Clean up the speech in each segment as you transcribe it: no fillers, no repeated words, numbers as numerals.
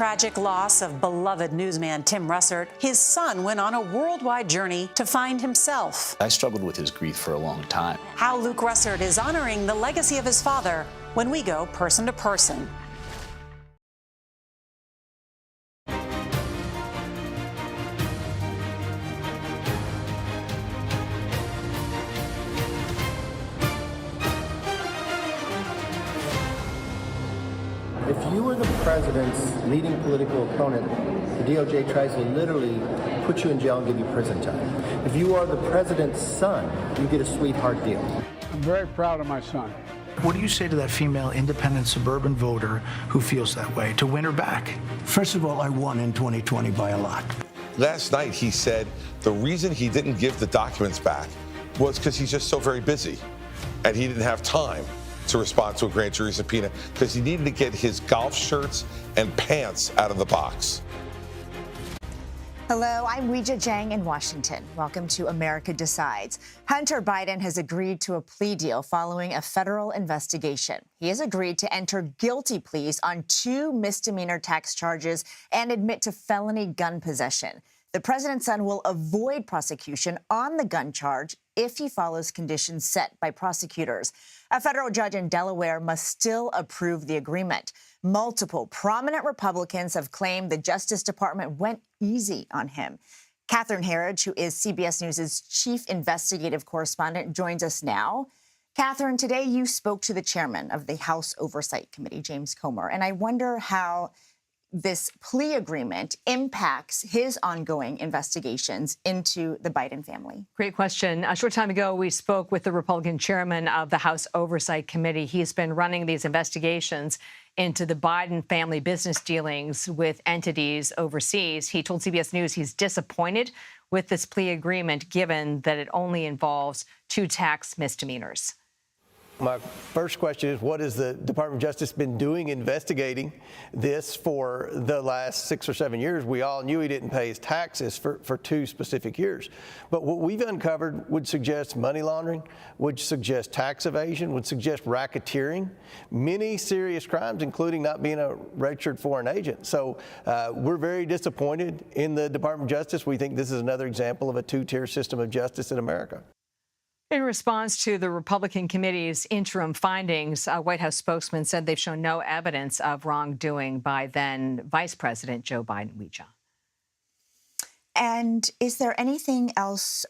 Tragic loss of beloved newsman Tim Russert. His son went on a worldwide journey to find himself. I struggled with his grief for a long time. How Luke Russert is honoring the legacy of his father when we go person to person. If you were the president's leading political opponent, the DOJ tries to literally put you in jail and give you prison time. If you are the president's son, you get a sweetheart deal. I'm very proud of my son. What do you say to that female independent suburban voter who feels that way, to win her back? First of all, I won in 2020 by a lot. Last night, he said the reason he didn't give the documents back was because he's just so very busy and he didn't have time to respond to a grand jury subpoena because he needed to get his golf shirts and pants out of the box. Hello, I'm Weijia Jiang in Washington. Welcome to America Decides. Hunter Biden has agreed to a plea deal following a federal investigation. He has agreed to enter guilty pleas on 2 misdemeanor tax charges and admit to felony gun possession. The president's son will avoid prosecution on the gun charge if he follows conditions set by prosecutors. A federal judge in Delaware must still approve the agreement. Multiple prominent Republicans have claimed the Justice Department went easy on him. Catherine Herridge, who is CBS News' chief investigative correspondent, joins us now. Catherine, today you spoke to the chairman of the House Oversight Committee, James Comer, and I wonder how this plea agreement impacts his ongoing investigations into the Biden family. Great question. A short time ago, we spoke with the Republican chairman of the House Oversight Committee. He's been running these investigations into the Biden family business dealings with entities overseas. He told CBS News he's disappointed with this plea agreement, given that it only involves 2 tax misdemeanors. My first question is, what has the Department of Justice been doing investigating this for the last 6 or 7 years? We all knew he didn't pay his taxes for 2 specific years. But what we've uncovered would suggest money laundering, would suggest tax evasion, would suggest racketeering, many serious crimes, including not being a registered foreign agent. So we're very disappointed in the Department of Justice. We think this is another example of a 2-tier system of justice in America. In response to the Republican committee's interim findings, a White House spokesman said they've shown no evidence of wrongdoing by then Vice President Joe Biden. Weijia. And is there anything else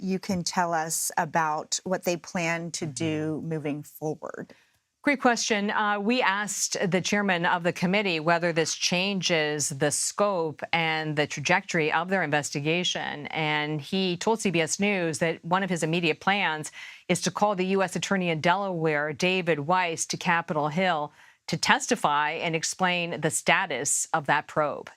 you can tell us about what they plan to do moving forward? Great question. We asked the chairman of the committee whether this changes the scope and the trajectory of their investigation. And he told CBS News that one of his immediate plans is to call the U.S. Attorney in Delaware, David Weiss, to Capitol Hill to testify and explain the status of that probe.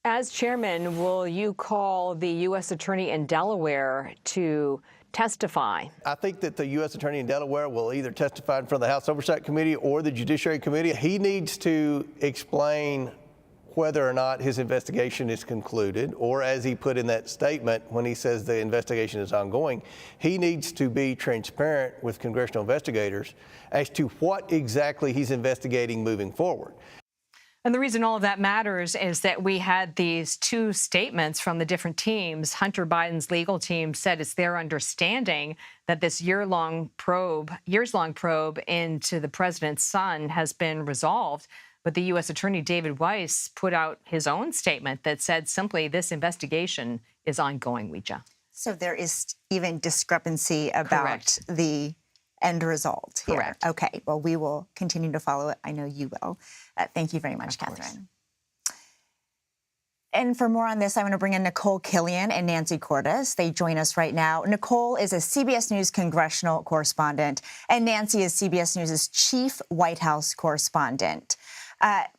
As chairman, will you call the U.S. Attorney in Delaware to testify? I think that the U.S. Attorney in Delaware will either testify in front of the House Oversight Committee or the Judiciary Committee. He needs to explain whether or not his investigation is concluded, or as he put in that statement when he says the investigation is ongoing, he needs to be transparent with congressional investigators as to what exactly he's investigating moving forward. And the reason all of that matters is that we had these 2 statements from the different teams. Hunter Biden's legal team said it's their understanding that this years-long probe into the president's son has been resolved. But the U.S. Attorney David Weiss put out his own statement that said simply this investigation is ongoing, Weijia. So there is even discrepancy about Correct. the end result here. Correct. Okay, well, we will continue to follow it. I know you will. Thank you very much, Of course. Catherine. And for more on this, I want to bring in Nicole Killian and Nancy Cordes. They join us right now. Nicole is a CBS News congressional correspondent, and Nancy is CBS News' chief White House correspondent.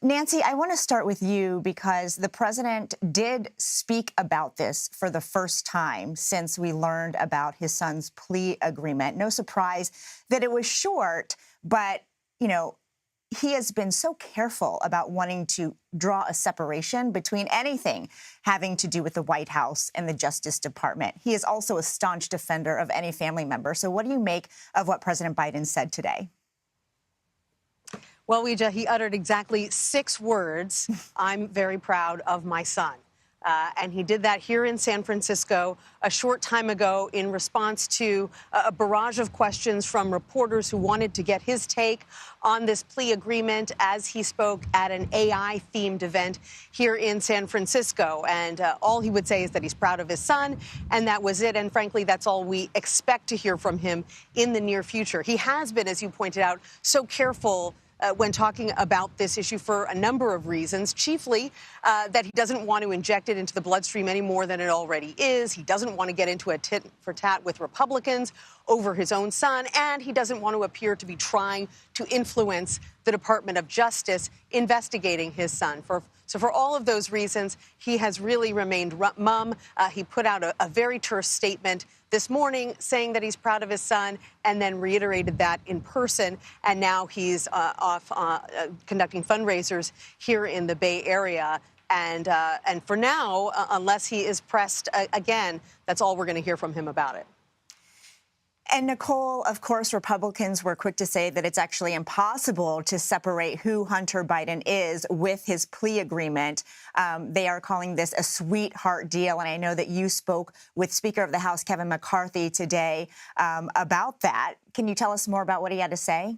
Nancy, I want to start with you because the president did speak about this for the first time since we learned about his son's plea agreement. No surprise that it was short, but, you know, he has been so careful about wanting to draw a separation between anything having to do with the White House and the Justice Department. He is also a staunch defender of any family member. So what do you make of what President Biden said today? Well, Weija, he uttered exactly 6 words. I'm very proud of my son. And he did that here in San Francisco a short time ago in response to a barrage of questions from reporters who wanted to get his take on this plea agreement as he spoke at an AI-themed event here in San Francisco. And all he would say is that he's proud of his son, and that was it. And frankly, that's all we expect to hear from him in the near future. He has been, as you pointed out, so careful when talking about this issue for a number of reasons, chiefly that he doesn't want to inject it into the bloodstream any more than it already is. He doesn't want to get into a tit for tat with Republicans over his own son, and he doesn't want to appear to be trying to influence the Department of Justice investigating his son. So for all of those reasons, he has really remained mum. He put out a very terse statement this morning saying that he's proud of his son, and then reiterated that in person. And now he's off conducting fundraisers here in the Bay Area. And for now, unless he is pressed again, that's all we're going to hear from him about it. And Nicole, of course, Republicans were quick to say that it's actually impossible to separate who Hunter Biden is with his plea agreement. They are calling this a sweetheart deal. And I know that you spoke with Speaker of the House, Kevin McCarthy, today about that. Can you tell us more about what he had to say?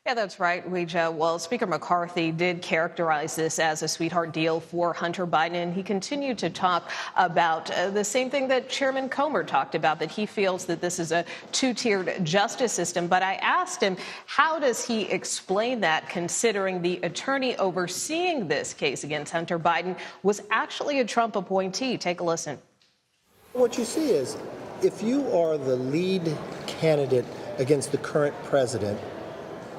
Yeah, that's right, Weija. Well, Speaker McCarthy did characterize this as a sweetheart deal for Hunter Biden. He continued to talk about the same thing that Chairman Comer talked about, that he feels that this is a two-tiered justice system. But I asked him, how does he explain that, considering the attorney overseeing this case against Hunter Biden was actually a Trump appointee? Take a listen. What you see is, if you are the lead candidate against the current president,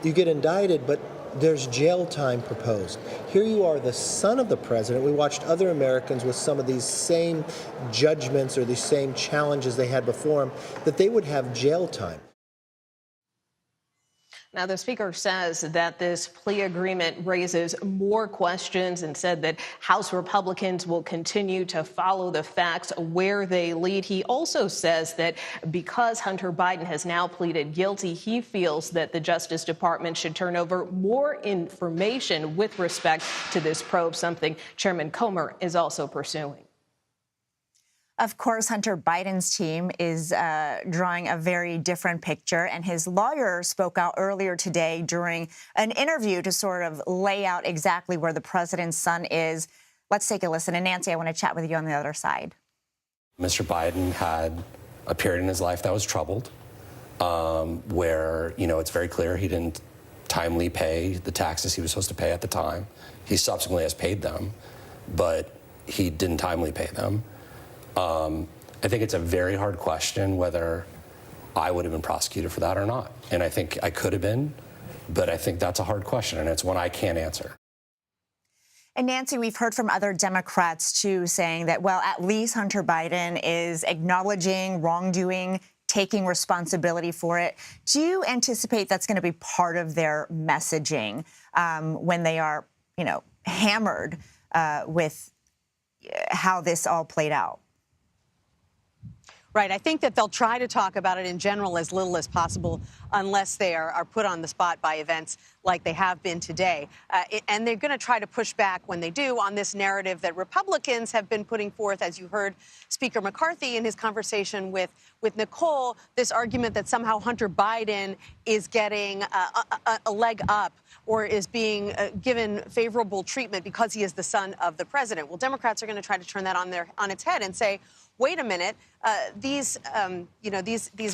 you get indicted, but there's jail time proposed. Here you are, the son of the president. We watched other Americans with some of these same judgments or these same challenges they had before them, that they would have jail time. Now, the speaker says that this plea agreement raises more questions and said that House Republicans will continue to follow the facts where they lead. He also says that because Hunter Biden has now pleaded guilty, he feels that the Justice Department should turn over more information with respect to this probe, something Chairman Comer is also pursuing. Of course, Hunter Biden's team is drawing a very different picture, and his lawyer spoke out earlier today during an interview to sort of lay out exactly where the president's son is. Let's take a listen. And Nancy, I want to chat with you on the other side. Mr. Biden had a period in his life that was troubled, where, it's very clear he didn't timely pay the taxes he was supposed to pay at the time. He subsequently has paid them, but he didn't timely pay them. I think it's a very hard question whether I would have been prosecuted for that or not. And I think I could have been, but I think that's a hard question, and it's one I can't answer. And Nancy, we've heard from other Democrats, too, saying that, well, at least Hunter Biden is acknowledging wrongdoing, taking responsibility for it. Do you anticipate that's going to be part of their messaging when they are, hammered with how this all played out? Right. I think that they'll try to talk about it in general as little as possible, unless they are put on the spot by events like they have been today. And they're going to try to push back when they do on this narrative that Republicans have been putting forth, as you heard Speaker McCarthy in his conversation with Nicole, this argument that somehow Hunter Biden is getting a leg up or is being given favorable treatment because he is the son of the president. Well, Democrats are going to try to turn that on its head and say, wait a minute, these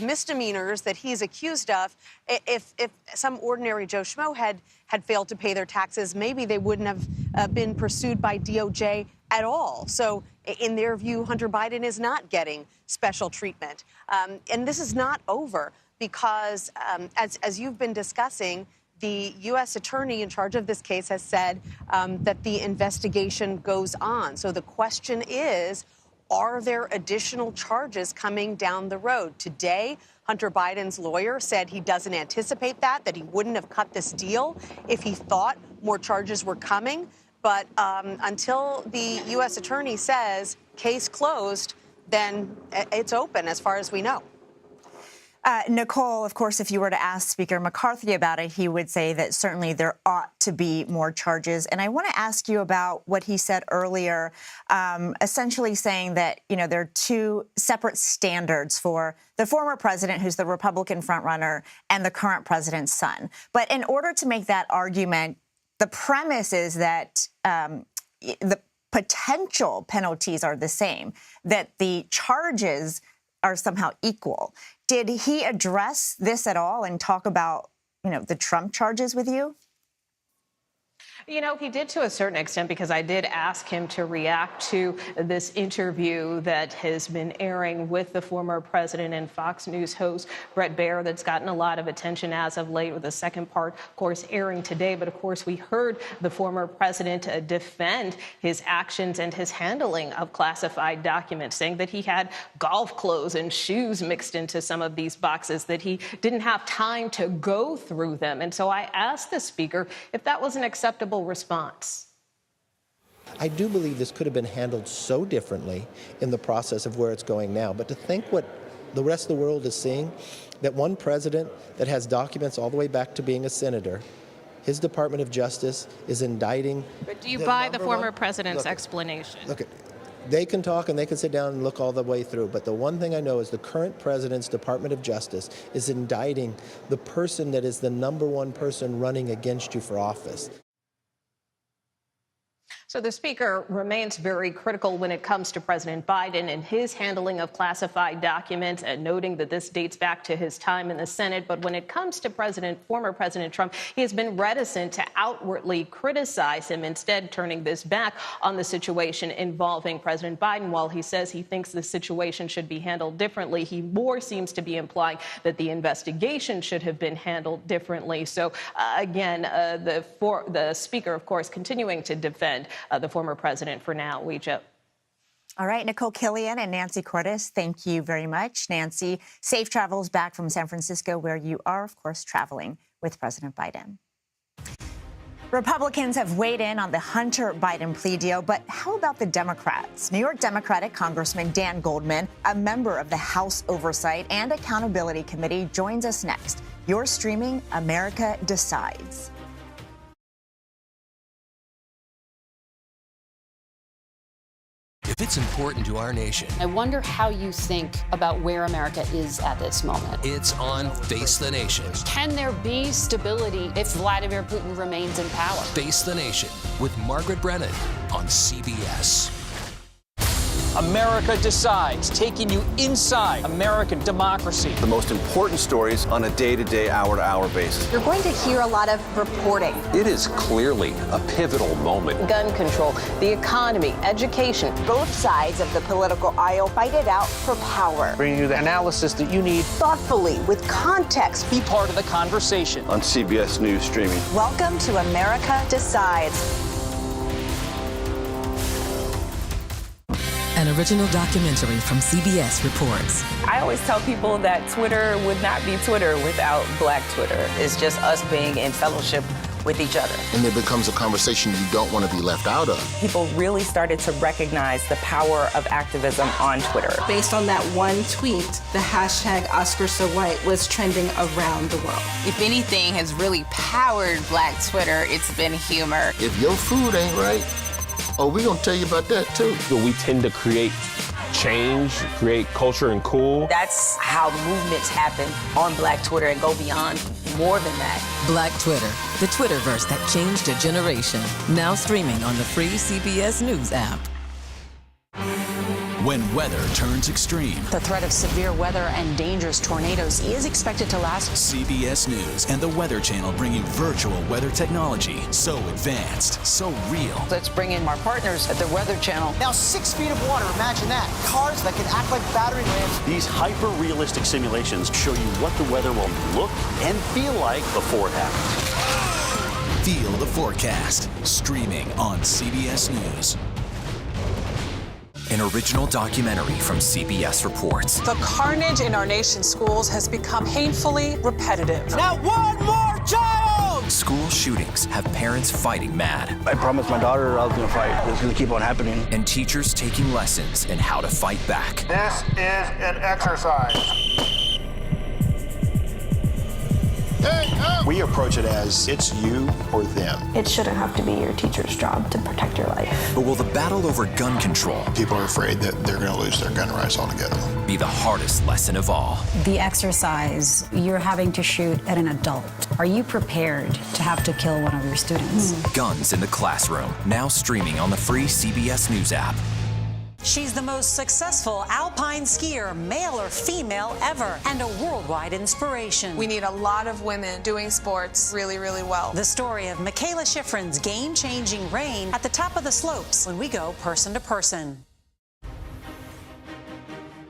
misdemeanors that he's accused of, if some ordinary Joe Schmo had failed to pay their taxes, maybe they wouldn't have been pursued by DOJ at all. So in their view, Hunter Biden is not getting special treatment. And this is not over because, as you've been discussing, the U.S. attorney in charge of this case has said that the investigation goes on. So the question is, are there additional charges coming down the road? Today, Hunter Biden's lawyer said he doesn't anticipate that he wouldn't have cut this deal if he thought more charges were coming. But until the U.S. attorney says case closed, then it's open as far as we know. Nicole, of course, if you were to ask Speaker McCarthy about it, he would say that certainly there ought to be more charges. And I want to ask you about what he said earlier, essentially saying that, there are two separate standards for the former president, who's the Republican frontrunner, and the current president's son. But in order to make that argument, the premise is that the potential penalties are the same, that the charges are somehow equal. Did he address this at all and talk about, the Trump charges with you? He did to a certain extent, because I did ask him to react to this interview that has been airing with the former president and Fox News host Bret Baier that's gotten a lot of attention as of late, with the second part, of course, airing today. But of course, we heard the former president defend his actions and his handling of classified documents, saying that he had golf clothes and shoes mixed into some of these boxes, that he didn't have time to go through them. And so I asked the speaker if that was an acceptable response. I do believe this could have been handled so differently in the process of where it's going now. But to think what the rest of the world is seeing, that one president that has documents all the way back to being a senator, his Department of Justice is indicting. But do you buy the former president's explanation? Look, they can talk and they can sit down and look all the way through. But the one thing I know is the current president's Department of Justice is indicting the person that is the #1 person running against you for office. So the speaker remains very critical when it comes to President Biden and his handling of classified documents, and noting that this dates back to his time in the Senate. But when it comes to former President Trump, he has been reticent to outwardly criticize him, instead turning this back on the situation involving President Biden. While he says he thinks the situation should be handled differently, he more seems to be implying that the investigation should have been handled differently. So again, the speaker, of course, continuing to defend the former president for now. All right, Nicole Killian and Nancy Cordes, thank you very much. Nancy, safe travels back from San Francisco, where you are, of course, traveling with President Biden. Republicans have weighed in on the Hunter Biden plea deal, but how about the Democrats? New York Democratic Congressman Dan Goldman, a member of the House Oversight and Accountability Committee, joins us next. You're streaming America Decides. If it's important to our nation, I wonder how you think about where America is at this moment. It's on Face the Nation. Can there be stability if Vladimir Putin remains in power? Face the Nation with Margaret Brennan on CBS. America Decides, taking you inside American democracy. The most important stories on a day-to-day, hour-to-hour basis. You're going to hear a lot of reporting. It is clearly a pivotal moment. Gun control, the economy, education. Both sides of the political aisle fight it out for power. Bringing you the analysis that you need. Thoughtfully, with context. Be part of the conversation. On CBS News Streaming. Welcome to America Decides. An original documentary from CBS reports. I always tell people that Twitter would not be Twitter without Black Twitter. It's just us being in fellowship with each other. And it becomes a conversation you don't want to be left out of. People really started to recognize the power of activism on Twitter. Based on that one tweet, the hashtag Oscar So White was trending around the world. If anything has really powered Black Twitter, it's been humor. If your food ain't right, oh, we're going to tell you about that, too. We tend to create change, create culture and cool. That's how movements happen on Black Twitter and go beyond more than that. Black Twitter, the Twitterverse that changed a generation. Now streaming on the free CBS News app. When weather turns extreme. The threat of severe weather and dangerous tornadoes is expected to last. CBS News and the Weather Channel bring you virtual weather technology so advanced, so real. Let's bring in our partners at the Weather Channel. Now 6 feet of water, imagine that. Cars that can act like battering rams. These hyper-realistic simulations show you what the weather will look and feel like before it happens. Feel the forecast, streaming on CBS News. An original documentary from CBS reports. The carnage in our nation's schools has become painfully repetitive. Not one more child! School shootings have parents fighting mad. I promised my daughter I was going to fight. It's going to keep on happening. And teachers taking lessons in how to fight back. This is an exercise. We approach it as it's you or them. It shouldn't have to be your teacher's job to protect your life. But will the battle over gun control, People are afraid that they're going to lose their gun rights altogether, be the hardest lesson of all? The exercise, you're having to shoot at an adult. Are you prepared to have to kill one of your students? Guns in the Classroom, now streaming on the free CBS News app. She's the most successful alpine skier, male or female, ever, and a worldwide inspiration. We need a lot of women doing sports really, really well. The story of Michaela Schifrin's game-changing reign at the top of the slopes when we go person to person.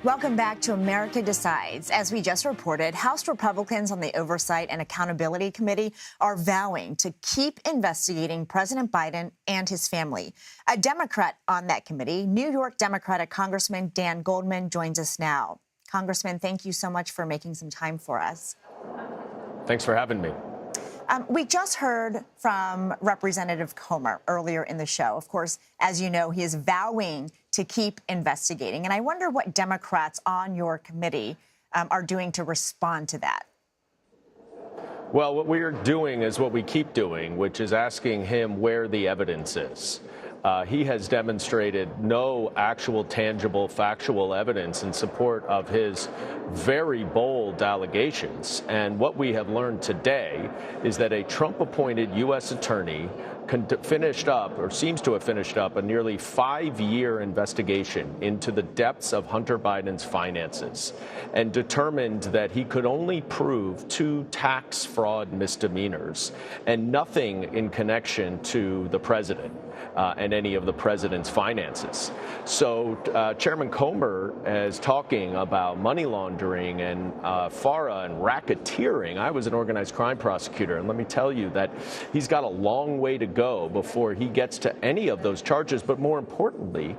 Welcome back to America Decides. As we just reported, House Republicans on the Oversight and Accountability Committee are vowing to keep investigating President Biden and his family. A Democrat on that committee, New York Democratic Congressman Dan Goldman, joins us now. Congressman, thank you so much for making some time for us. Thanks for having me. We just heard from Representative Comer earlier in the show. Of course, as you know, he is vowing to keep investigating. And I wonder what Democrats on your committee are doing to respond to that. Well, what we're doing is what we keep doing, which is asking him where the evidence is. He has demonstrated no actual, tangible, factual evidence in support of his very bold allegations. And what we have learned today is that a Trump-appointed U.S. attorney finished up, or seems to have finished up, a nearly 5-year investigation into the depths of Hunter Biden's finances and determined that he could only prove 2 tax fraud misdemeanors and nothing in connection to the president and any of the president's finances. So Chairman Comer is talking about money laundering and FARA and racketeering. I was an organized crime prosecutor, and let me tell you that he's got a long way to go before he gets to any of those charges. But more importantly,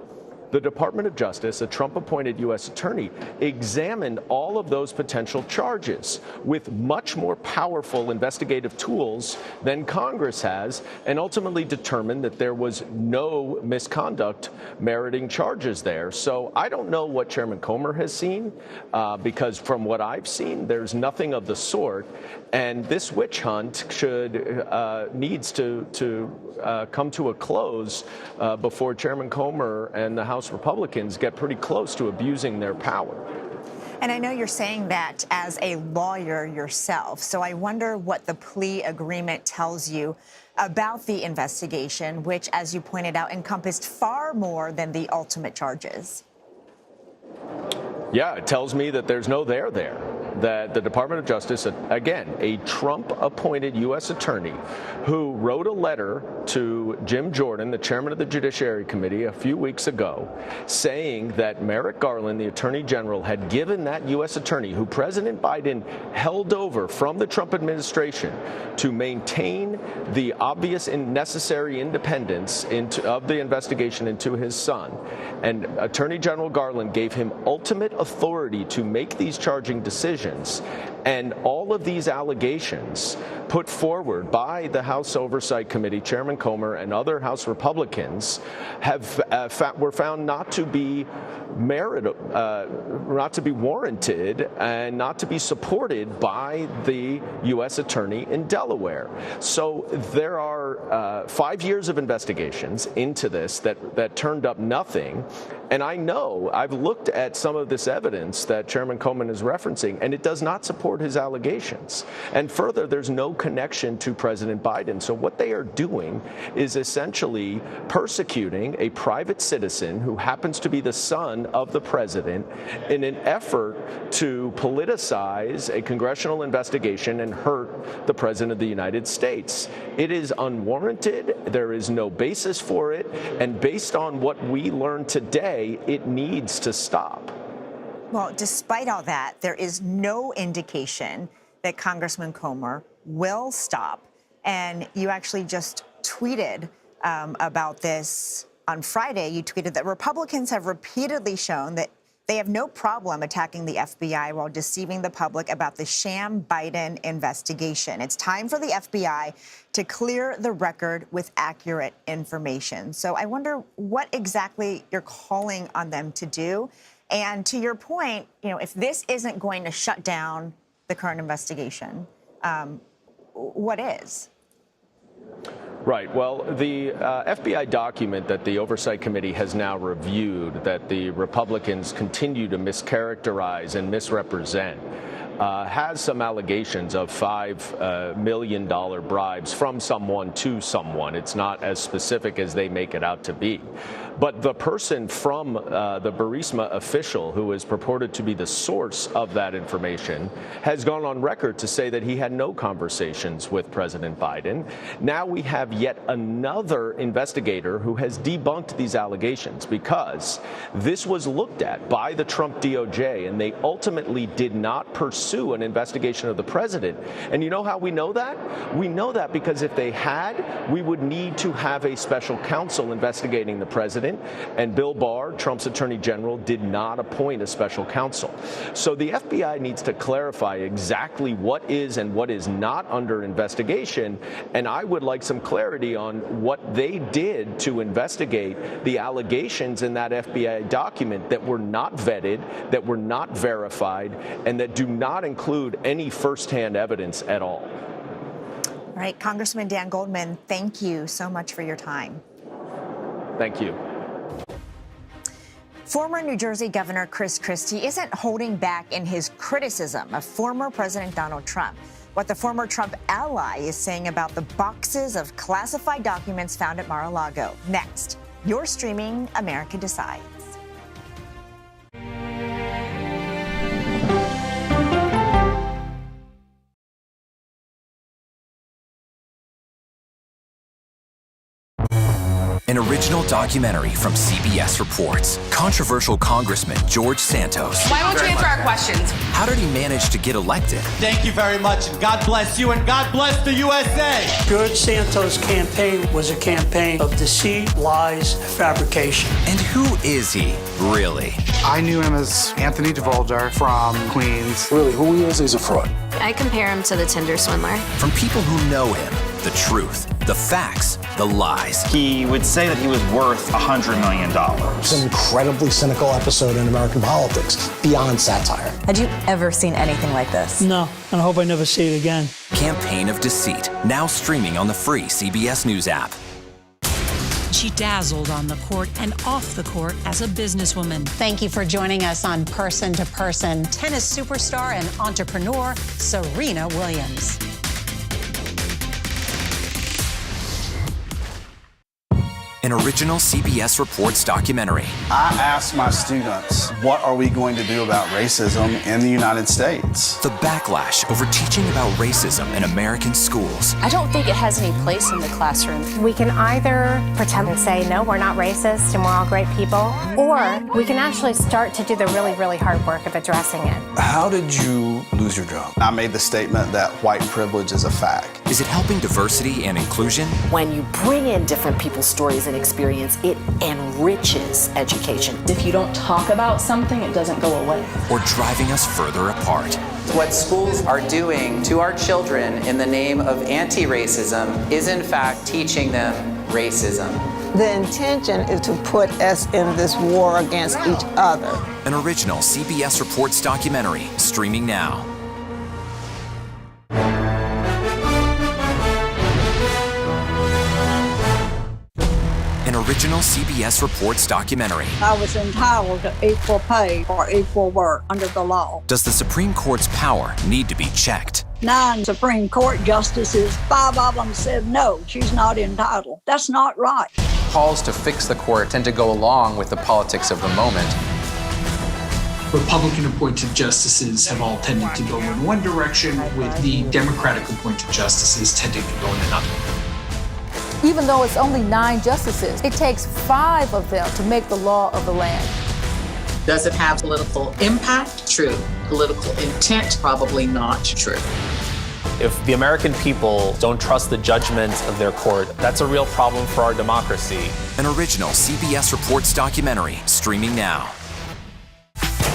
the Department of Justice, a Trump-appointed U.S. attorney, examined all of those potential charges with much more powerful investigative tools than Congress has, and ultimately determined that there was no misconduct meriting charges there. So I don't know what Chairman Comer has seen, because from what I've seen, there's nothing of the sort. And this witch hunt needs to come to a close before Chairman Comer and the House Republicans get pretty close to abusing their power. And I know you're saying that as a lawyer yourself, so I wonder what the plea agreement tells you about the investigation, which, as you pointed out, encompassed far more than the ultimate charges. Yeah, it tells me that there's no there there. That the Department of Justice, again, a Trump-appointed U.S. attorney who wrote a letter to Jim Jordan, the chairman of the Judiciary Committee, a few weeks ago, saying that Merrick Garland, the Attorney General, had given that U.S. attorney, who President Biden held over from the Trump administration to maintain the obvious and necessary independence of the investigation into his son. And Attorney General Garland gave him ultimate authority to make these charging decisions. And all of these allegations put forward by the House Oversight Committee, Chairman Comer, and other House Republicans were found not to be not to be warranted and not to be supported by the U.S. attorney in Delaware. So there are 5 years of investigations into this that turned up nothing. And I know I've looked at some of this evidence that Chairman Comer is referencing, and it does not support his allegations. And further, there's no connection to President Biden. So what they are doing is essentially persecuting a private citizen who happens to be the son of the president in an effort to politicize a congressional investigation and hurt the president of the United States. It is unwarranted. There is no basis for it. And based on what we learned today, it needs to stop. Well, despite all that, there is no indication that Congressman Comer will stop. And you actually just tweeted about this on Friday. You tweeted that Republicans have repeatedly shown that they have no problem attacking the FBI while deceiving the public about the sham Biden investigation. It's time for the FBI to clear the record with accurate information. So I wonder what exactly you're calling on them to do. And to your point, if this isn't going to shut down the current investigation, what is? Right. Well, the FBI document that the Oversight Committee has now reviewed that the Republicans continue to mischaracterize and misrepresent has some allegations of $5 million bribes from someone to someone. It's not as specific as they make it out to be. But the person from the Burisma official who is purported to be the source of that information has gone on record to say that he had no conversations with President Biden. Now we have yet another investigator who has debunked these allegations because this was looked at by the Trump DOJ and they ultimately did not pursue an investigation of the president. And you know how we know that? We know that because if they had, we would need to have a special counsel investigating the president. And Bill Barr, Trump's attorney general, did not appoint a special counsel. So the FBI needs to clarify exactly what is and what is not under investigation. And I would like some clarity on what they did to investigate the allegations in that FBI document that were not vetted, that were not verified, and that do not include any firsthand evidence at all. All right, Congressman Dan Goldman, thank you so much for your time. Thank you. Former New Jersey Governor Chris Christie isn't holding back in his criticism of former President Donald Trump. What the former Trump ally is saying about the boxes of classified documents found at Mar-a-Lago. Next, you're streaming America Decides. An original documentary from CBS reports. Controversial Congressman George Santos. Why won't you answer our questions? How did he manage to get elected? Thank you very much, and God bless you, and God bless the USA. George Santos' campaign was a campaign of deceit, lies, and fabrication. And who is he, really? I knew him as Anthony DeVolder from Queens. Really, who he is, he's a fraud. I compare him to the Tinder swindler. From people who know him, the truth, the facts, the lies. He would say that he was worth $100 million. It's an incredibly cynical episode in American politics, beyond satire. Had you ever seen anything like this? No, and I hope I never see it again. Campaign of Deceit, now streaming on the free CBS News app. She dazzled on the court and off the court as a businesswoman. Thank you for joining us on Person to Person. Tennis superstar and entrepreneur Serena Williams. An original CBS Reports documentary. I asked my students, what are we going to do about racism in the United States? The backlash over teaching about racism in American schools. I don't think it has any place in the classroom. We can either pretend and say, no, we're not racist and we're all great people, or we can actually start to do the really, really hard work of addressing it. How did you lose your job? I made the statement that white privilege is a fact. Is it helping diversity and inclusion? When you bring in different people's stories and experience, it enriches education. If you don't talk about something, it doesn't go away. Or driving us further apart? What schools are doing to our children in the name of anti-racism is in fact teaching them racism. The intention is to put us in this war against each other. An original CBS Reports documentary, streaming now. An original CBS Reports documentary. I was entitled to equal pay for equal work under the law. Does the Supreme Court's power need to be checked? 9 Supreme Court justices, 5 of them said no, she's not entitled. That's not right. Calls to fix the court tend to go along with the politics of the moment. Republican-appointed justices have all tended to go in one direction, with the Democratic-appointed justices tending to go in another. Even though it's only 9 justices, it takes 5 of them to make the law of the land. Does it have political impact? True. Political intent? Probably not true. If the American people don't trust the judgment of their court, that's a real problem for our democracy. An original CBS Reports documentary, streaming now.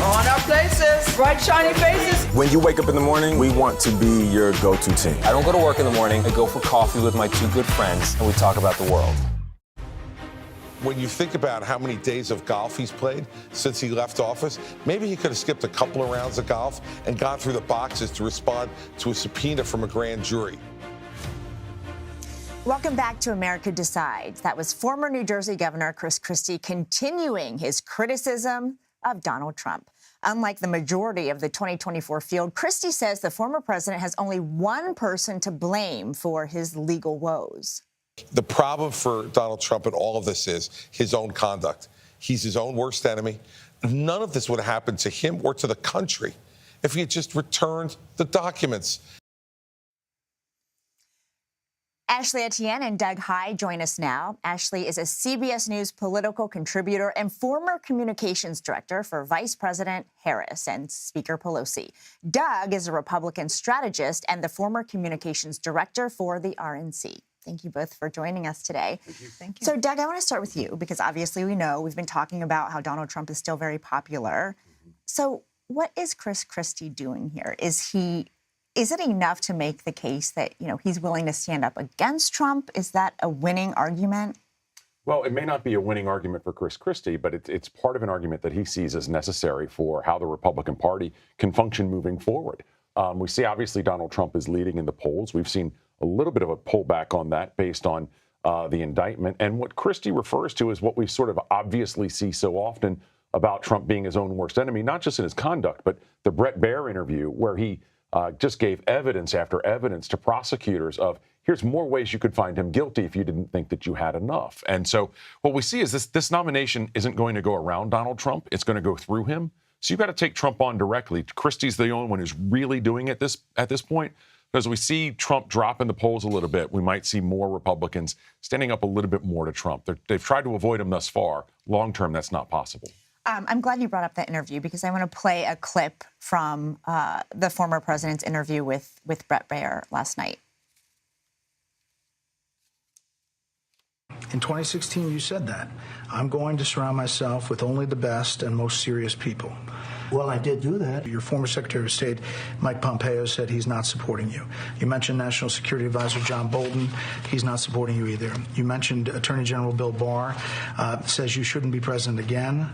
On our places, bright shiny faces. When you wake up in the morning, we want to be your go-to team. I don't go to work in the morning. I go for coffee with my 2 good friends, and we talk about the world. When you think about how many days of golf he's played since he left office, maybe he could have skipped a couple of rounds of golf and gone through the boxes to respond to a subpoena from a grand jury. Welcome back to America Decides. That was former New Jersey Governor Chris Christie continuing his criticism of Donald Trump. Unlike the majority of the 2024 field, Christie says the former president has only one person to blame for his legal woes. The problem for Donald Trump in all of this is his own conduct. He's his own worst enemy. None of this would have happened to him or to the country if he had just returned the documents. Ashley Etienne and Doug Heye join us now. Ashley is a CBS News political contributor and former communications director for Vice President Harris and Speaker Pelosi. Doug is a Republican strategist and the former communications director for the RNC. Thank you both for joining us today. Thank you. Thank you. So, Doug, I want to start with you because obviously we know we've been talking about how Donald Trump is still very popular. So what is Chris Christie doing here? Is it enough to make the case that, he's willing to stand up against Trump? Is that a winning argument? Well, it may not be a winning argument for Chris Christie, but it's part of an argument that he sees as necessary for how the Republican Party can function moving forward. We see, obviously, Donald Trump is leading in the polls. We've seen a little bit of a pullback on that based on the indictment. And what Christie refers to is what we sort of obviously see so often about Trump being his own worst enemy, not just in his conduct, but the Bret Baier interview where he just gave evidence after evidence to prosecutors of here's more ways you could find him guilty if you didn't think that you had enough. And so what we see is this nomination isn't going to go around Donald Trump. It's going to go through him. So you've got to take Trump on directly. Christie's the only one who's really doing it at this point. As we see Trump drop in the polls a little bit, we might see more Republicans standing up a little bit more to Trump. They've tried to avoid him thus far. Long term, that's not possible. I'm glad you brought up that interview because I want to play a clip from the former president's interview with Bret Baier last night. In 2016, you said that. I'm going to surround myself with only the best and most serious people. Well, I did do that. Your former Secretary of State, Mike Pompeo, said he's not supporting you. You mentioned National Security Advisor John Bolton. He's not supporting you either. You mentioned Attorney General Bill Barr, says you shouldn't be president again,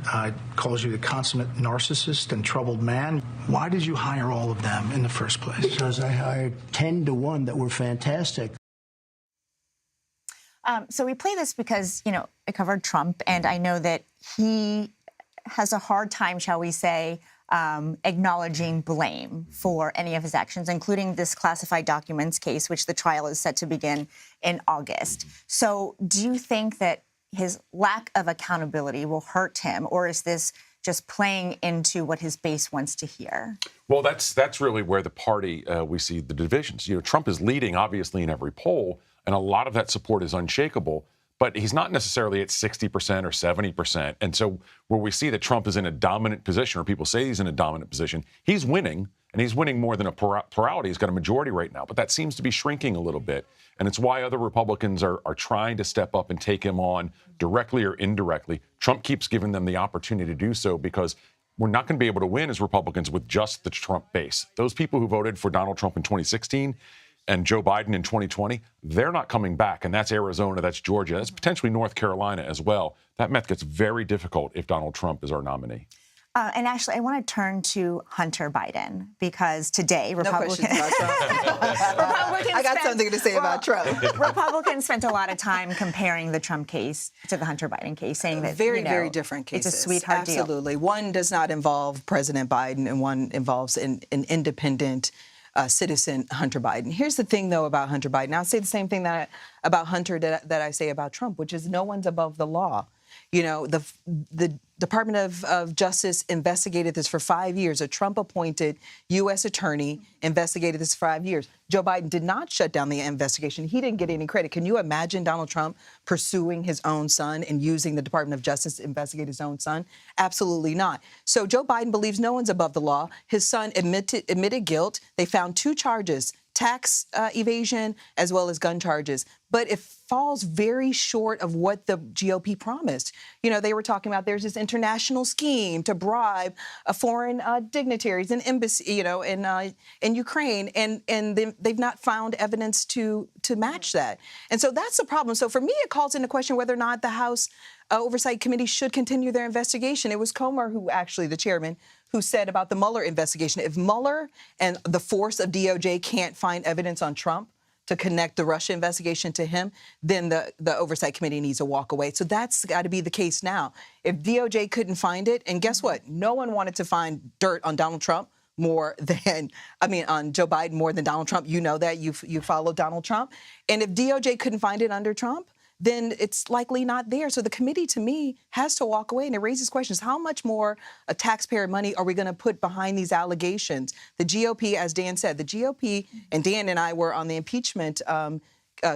calls you the consummate narcissist and troubled man. Why did you hire all of them in the first place? Because I hired 10 to 1 that were fantastic. So we play this because, I covered Trump, and I know that he has a hard time, shall we say, acknowledging blame for any of his actions, including this classified documents case, which the trial is set to begin in August. So do you think that his lack of accountability will hurt him, or is this just playing into what his base wants to hear? Well, that's really where the party, we see the divisions. Trump is leading, obviously, in every poll, and a lot of that support is unshakable. But he's not necessarily at 60% or 70%. And so where we see that Trump is in a dominant position, or people say he's in a dominant position, he's winning, and he's winning more than a plurality. He's got a majority right now, but that seems to be shrinking a little bit. And it's why other Republicans are trying to step up and take him on directly or indirectly. Trump keeps giving them the opportunity to do so because we're not going to be able to win as Republicans with just the Trump base. Those people who voted for Donald Trump in 2016 and Joe Biden in 2020, they're not coming back. And that's Arizona, that's Georgia, that's potentially North Carolina as well. That math gets very difficult if Donald Trump is our nominee. And Ashley, I want to turn to Hunter Biden because today Republicans... No questions about Trump. I got something to say about Trump. Republicans spent a lot of time comparing the Trump case to the Hunter Biden case, saying that very different cases. It's a sweetheart deal. Absolutely. One does not involve President Biden, and one involves an independent citizen, Hunter Biden. Here's the thing, though, about Hunter Biden. I'll say the same thing about Hunter that I say about Trump, which is no one's above the law. The Department of Justice investigated this for 5 years. A Trump-appointed U.S. attorney investigated this for 5 years. Joe Biden did not shut down the investigation. He didn't get any credit. Can you imagine Donald Trump pursuing his own son and using the Department of Justice to investigate his own son? Absolutely not. So Joe Biden believes no one's above the law. His son admitted guilt. They found 2 charges, tax evasion as well as gun charges. But it falls very short of what the GOP promised. They were talking about there's this international scheme to bribe foreign dignitaries and embassy, in Ukraine, and they've not found evidence to match that. And so that's the problem. So for me, it calls into question whether or not the House Oversight Committee should continue their investigation. It was Comer the chairman, who said about the Mueller investigation, if Mueller and the force of DOJ can't find evidence on Trump, to connect the Russia investigation to him, then the Oversight Committee needs to walk away. So that's got to be the case now. If DOJ couldn't find it, and guess what? No one wanted to find dirt on Donald Trump on Joe Biden more than Donald Trump. You know that. You follow Donald Trump. And if DOJ couldn't find it under Trump, then it's likely not there. So the committee, to me, has to walk away. And it raises questions. How much more taxpayer money are we going to put behind these allegations? The GOP, as Dan said, the GOP, and Dan and I were on the impeachment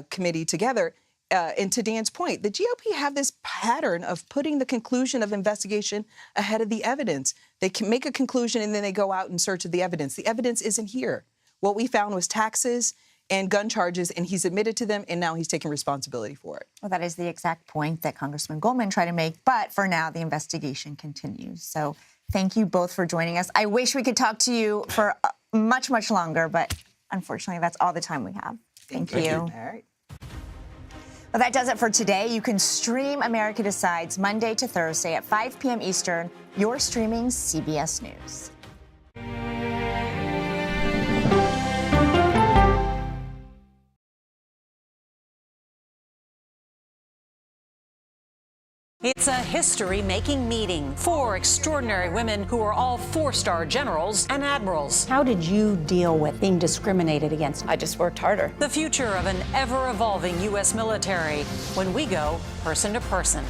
committee together. And to Dan's point, the GOP have this pattern of putting the conclusion of investigation ahead of the evidence. They can make a conclusion and then they go out in search of the evidence. The evidence isn't here. What we found was taxes and gun charges, and he's admitted to them, and now he's taking responsibility for it. Well, that is the exact point that Congressman Goldman tried to make, but for now, the investigation continues. So thank you both for joining us. I wish we could talk to you for much, much longer, but unfortunately, that's all the time we have. Thank you. All right. Well, that does it for today. You can stream America Decides Monday to Thursday at 5 p.m. Eastern. You're streaming CBS News. It's a history-making meeting. 4 extraordinary women who are all 4-star generals and admirals. How did you deal with being discriminated against? I just worked harder. The future of an ever-evolving U.S. military when we go person to person.